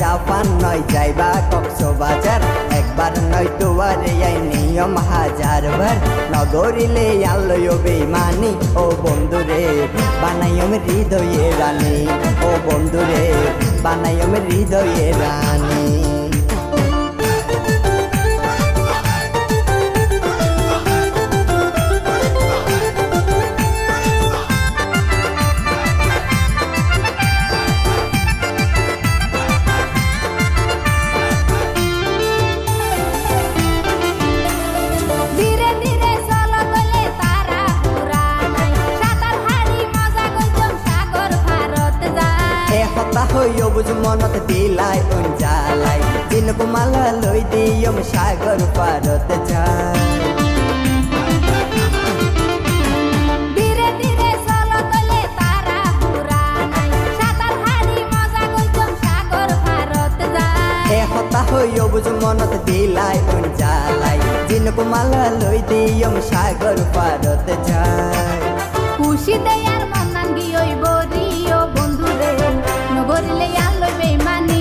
Japan নয় যাইবা কক্সবাজার একবার নয় তোয়ারে আই নিয়ম হাজারবার নগরিলে আলোয় বেমানি ও বন্ধুরে বানাইম হৃদয়ে রানী ও বন্ধুরে বানাইম হৃদয়ে রানী হইও বুঝ মনত দিলাই উঞ্জালাই দিনকু মালা লই দিয়ম সাগর পারত যায় ধীরে ধীরে চলো তলে তারা পুরা নাই সাতার হাড়ি মজা কইতম সাগর পারত যায় এ হতা হইও বুঝ মনত দিলাই উঞ্জালাই দিনকু মালা লই দিয়ম সাগর পারত যায় খুশি দেয়ার মন নাঙ্গি ওই বরিও বন্ধুরে নগরিলে আলোয় বেমানি